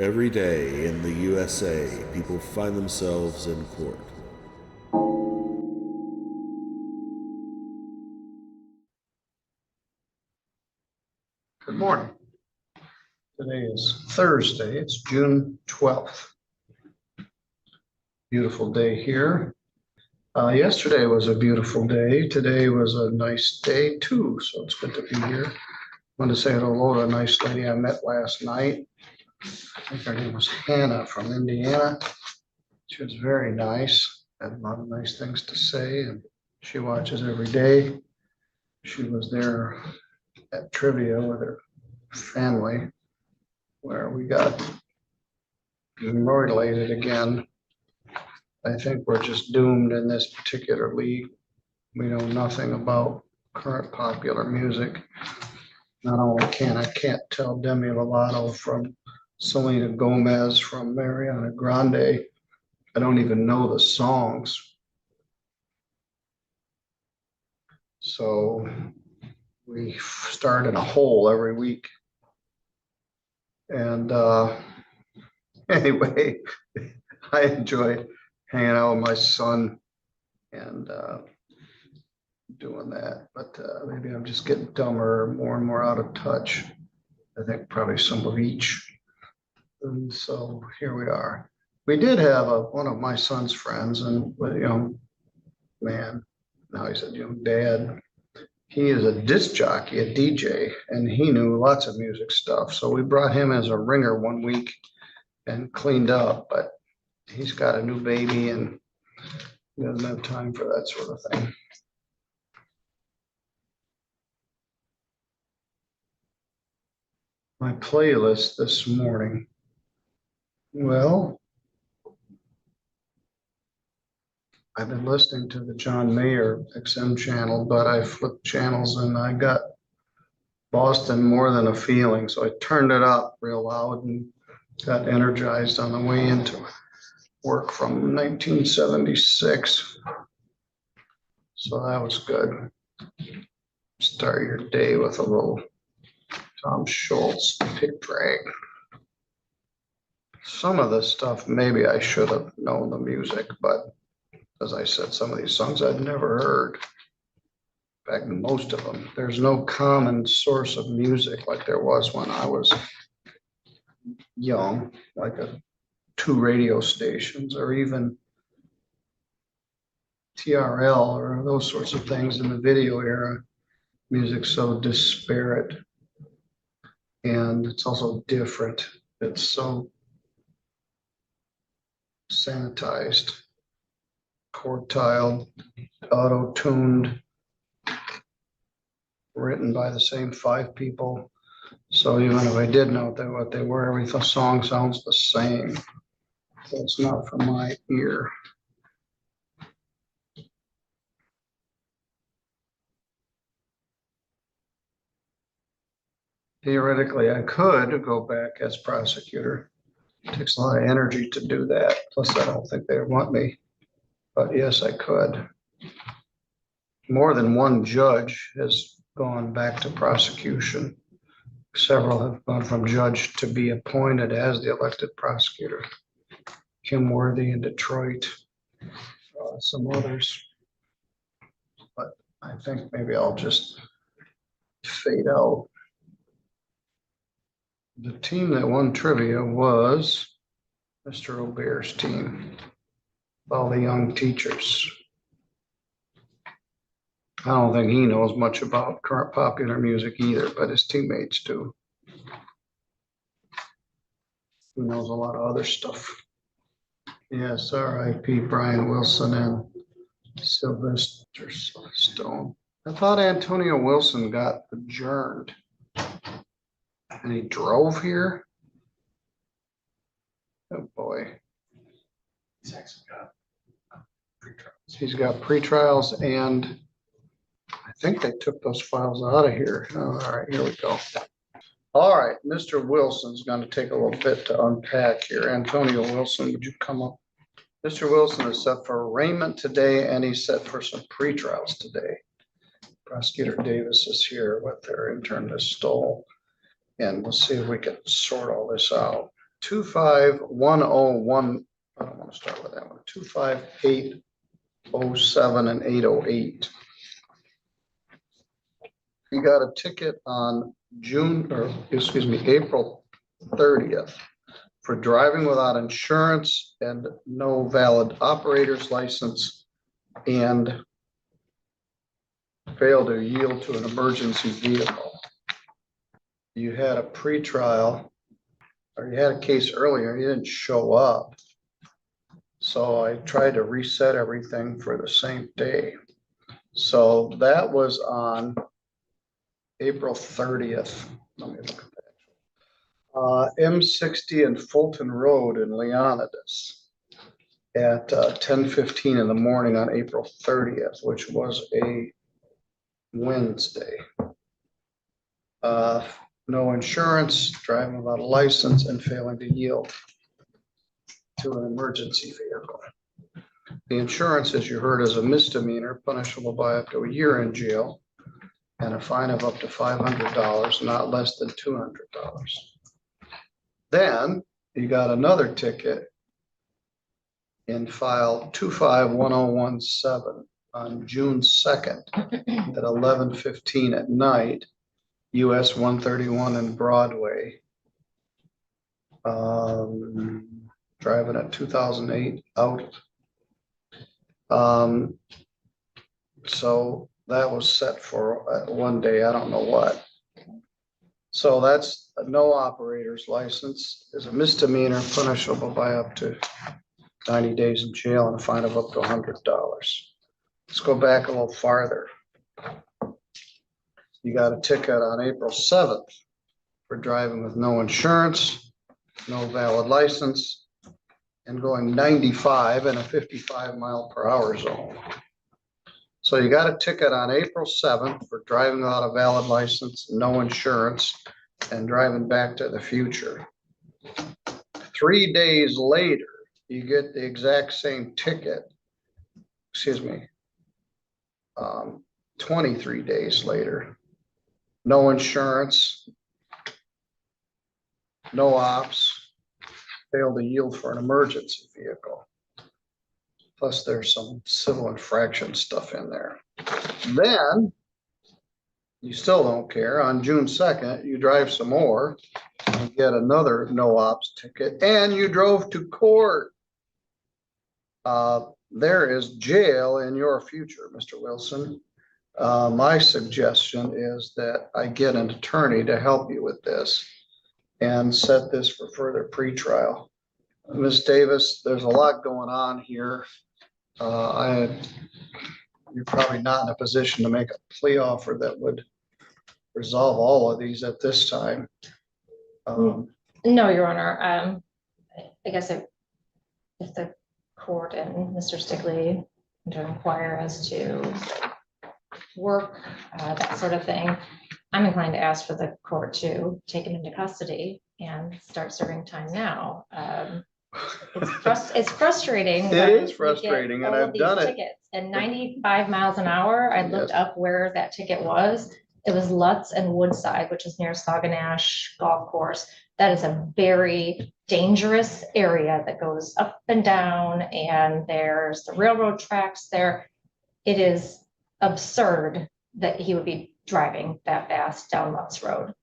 Every day in the USA, people find themselves in court. Good morning. Today is Thursday. It's June 12th. Beautiful day here. Yesterday was a beautiful day. Today was a nice day too, so it's good to be here. I wanted to say hello to a nice lady I met last night. I think her name was Hannah from Indiana. She was very nice, had a lot of nice things to say, and she watches every day. She was there at trivia with her family, where we got mutilated again. I think we're just doomed in this particular league. We know nothing about current popular music. Not only I can't tell Demi Lovato from Selena Gomez from Ariana Grande. I don't even know the songs. So we start in a hole every week. And anyway, I enjoyed hanging out with my son and doing that, but maybe I'm just getting dumber, more and more out of touch. I think probably some of each. And so here we are. We did have one of my son's friends, and a young man, now he's a young dad. He is a disc jockey, a DJ, and he knew lots of music stuff. So we brought him as a ringer one week and cleaned up, but he's got a new baby and he doesn't have time for that sort of thing. My playlist this morning. Well, I've been listening to the John Mayer XM channel, but I flipped channels and I got Boston More Than a Feeling. So I turned it up real loud and got energized on the way into work from 1976. So that was good. Start your day with a little Tom Schultz Pick Drag. Some of this stuff, maybe I should have known the music, but as I said, some of these songs I'd never heard. In fact, most of them. There's no common source of music like there was when I was young, like two radio stations or even TRL or those sorts of things in the video era. Music's so disparate and it's also different. It's so sanitized, quartiled, auto-tuned, written by the same five people. So even if I did know what they were, every song sounds the same. So it's not for my ear. Theoretically, I could go back as prosecutor. It takes a lot of energy to do that. Plus, I don't think they want me. But yes, I could. More than one judge has gone back to prosecution. Several have gone from judge to be appointed as the elected prosecutor. Kim Worthy in Detroit, some others. But I think maybe I'll just fade out. The team that won trivia was Mr. Aubert's team, all the young teachers. I don't think he knows much about current popular music either, but his teammates do. He knows a lot of other stuff. Yes, R.I.P. Brian Wilson and Sylvester Stone. I thought Antonio Wilson got adjourned. And he drove here? Oh boy. He's actually got pretrials. He's got pretrials and I think they took those files out of here. Oh, all right, here we go. All right, Mr. Wilson's going to take a little bit to unpack here. Antonio Wilson, would you come up? Mr. Wilson is set for arraignment today and he's set for some pretrials today. Prosecutor Davis is here with their internist Stoll. And we'll see if we can sort all this out. 25101. I don't want to start with that one. 25807 and 808. You got a ticket on April 30th for driving without insurance and no valid operator's license and failed to yield to an emergency vehicle. You had a pretrial, or you had a case earlier, you didn't show up. So I tried to reset everything for the same day. So that was on April 30th. Let me look at that. M60 and Fulton Road in Leonidas at 10:15 in the morning on April 30th, which was a Wednesday. No insurance, driving without a license, and failing to yield to an emergency vehicle. The insurance, as you heard, is a misdemeanor, punishable by up to a year in jail and a fine of up to $500, not less than $200. Then you got another ticket in file 2510117 on June 2nd at 11:15 at night, US 131 in Broadway. Driving at 2008 out. So that was set for one day, I don't know what. So that's a no operator's license, is a misdemeanor, punishable by up to 90 days in jail and a fine of up to $100. Let's go back a little farther. You got a ticket on April 7th for driving with no insurance, no valid license, and going 95 in a 55-mile-per-hour zone. So you got a ticket on April 7th for driving without a valid license, no insurance, and driving back to the future. 3 days later, you get the exact same ticket. 23 days later. No insurance, no ops, failed to yield for an emergency vehicle. Plus there's some civil infraction stuff in there. Then you still don't care. On June 2nd, you drive some more and get another no ops ticket, and you drove to court. There is jail in your future, Mr. Wilson. My suggestion is that I get an attorney to help you with this and set this for further pretrial. Ms. Davis, there's a lot going on here. You're probably not in a position to make a plea offer that would resolve all of these at this time. No, Your Honor. I guess if the court and Mr. Stigley to inquire as to work, that sort of thing, I'm inclined to ask for the court to take him into custody and start serving time now. It's frustrating. It is frustrating, and I've done it. And 95 miles an hour, I looked up where that ticket was. It was Lutz and Woodside, which is near Sauganash Golf Course. That is a very dangerous area that goes up and down, and there's the railroad tracks there. It is absurd that he would be driving that fast down Lutz Road.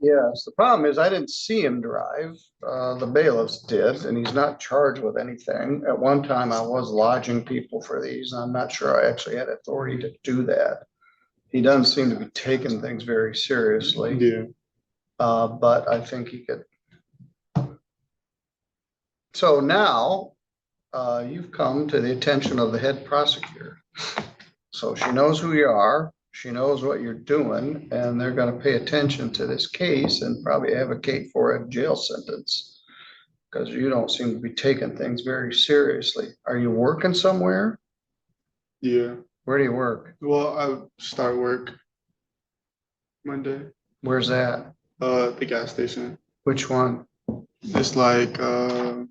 Yes, the problem is I didn't see him drive. The bailiffs did, and he's not charged with anything. At one time, I was lodging people for these. I'm not sure I actually had authority to do that. He doesn't seem to be taking things very seriously. Yeah. But I think he could. So now you've come to the attention of the head prosecutor. So she knows who you are. She knows what you're doing, and they're going to pay attention to this case and probably advocate for a jail sentence because you don't seem to be taking things very seriously. Are you working somewhere? Yeah. Where do you work? Well, I start work Monday. Where's that? The gas station. Which one? It's like out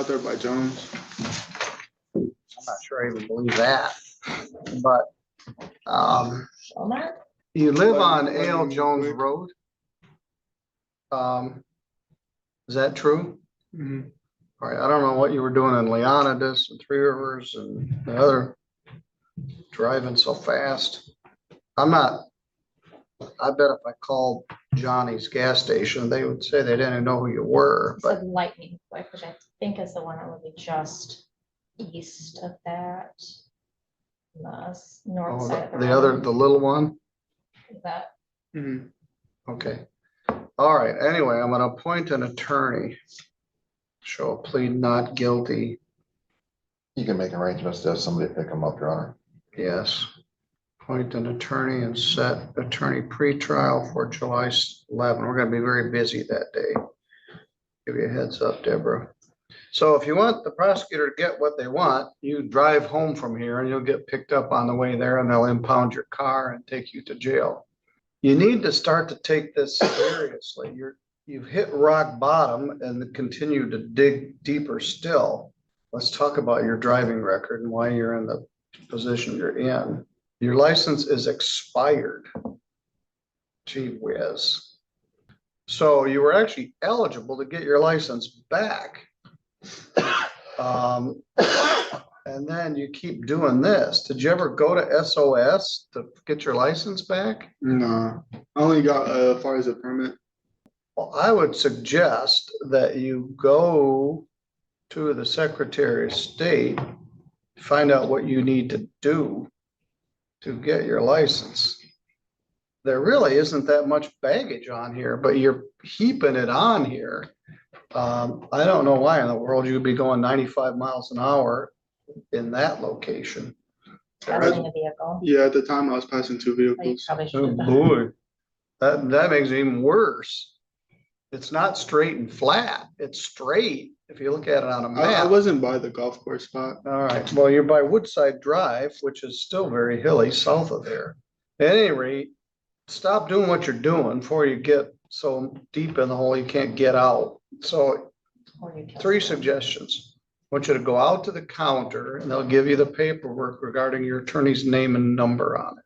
there by Jones. I'm not sure I even believe that, but Walmart? You live on Let me A.L. move Jones quick. Road? Is that true? Mhm. All right, I don't know what you were doing in Leonidas and Three Rivers and the other, driving so fast. I'm not, I bet if I called Johnny's gas station, they would say they didn't know who you were, but Said Lightning Quick, which I think is the one that would be just east of that. The north oh, side of the other, road. the little one? Is that, Mhm. Okay. All right, anyway, I'm gonna appoint an attorney. Show a plea not guilty, You can make arrangements to have somebody pick them up, Your Honor. yes. Appoint an attorney and set attorney pretrial for July 11. We're gonna be very busy that day. Give you a heads up, Deborah. So if you want the prosecutor to get what they want, you drive home from here and you'll get picked up on the way there and they'll impound your car and take you to jail. You need to start to take this seriously. You've hit rock bottom and continue to dig deeper still. Let's talk about your driving record and why you're in the position you're in. Your license is expired. Gee whiz. So you were actually eligible to get your license back. And then you keep doing this. Did you ever go to SOS to get your license back? Nah, I only got as far as a permit. Well, I would suggest that you go to the Secretary of State, find out what you need to do to get your license. There really isn't that much baggage on here, but you're heaping it on here. I don't know why in the world you'd be going 95 miles an hour in that location. passing a vehicle? Yeah, at the time I was passing two Oh, you vehicles. probably Oh, should have. boy. That makes it even worse. It's not straight and flat. It's straight if you look at it on a I map. wasn't by the golf course spot. All right, well, you're by Woodside Drive, which is still very hilly south of there. At any rate, stop doing what you're doing before you get so deep in the hole you can't get out. So Or you kill 3 someone. suggestions. I want you to go out to the counter and they'll give you the paperwork regarding your attorney's name and number on it.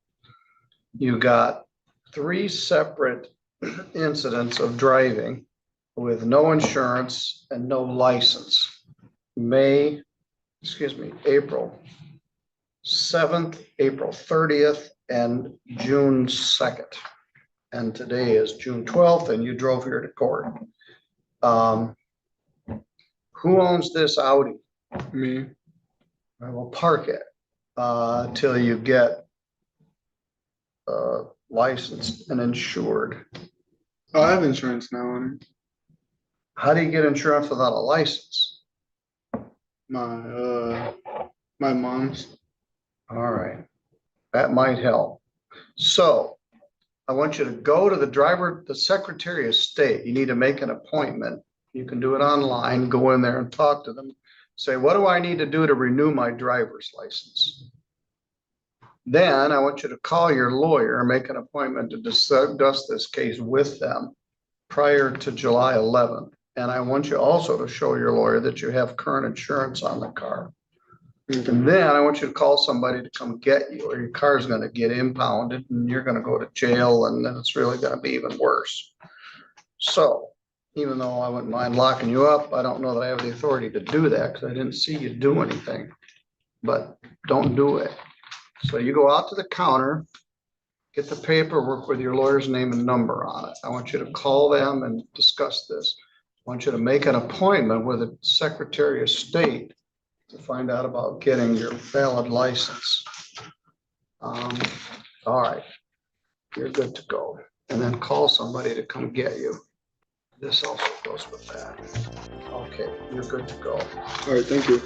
You got 3 separate incidents of driving with no insurance and no license. April 7th, April 30th, and June 2nd. And today is June 12th and you drove here to court. Who owns this Audi? Me. I will park it till you get licensed and insured. Oh, I have insurance now on it. How do you get insurance without a license? My mom's. All right, that might help. So I want you to go to the Secretary of State. You need to make an appointment. You can do it online, go in there and talk to them. Say, what do I need to do to renew my driver's license? Then I want you to call your lawyer and make an appointment to discuss this case with them prior to July 11th. And I want you also to show your lawyer that you have current insurance on the car. And then I want you to call somebody to come get you, or your car is going to get impounded and you're going to go to jail, and then it's really going to be even worse. So even though I wouldn't mind locking you up, I don't know that I have the authority to do that because I didn't see you do anything. But don't do it. So you go out to the counter, get the paperwork with your lawyer's name and number on it. I want you to call them and discuss this. I want you to make an appointment with the Secretary of State to find out about getting your valid license. All right, you're good to go. And then call somebody to come get you. This also goes with that. Okay, you're good to go. All right, thank you.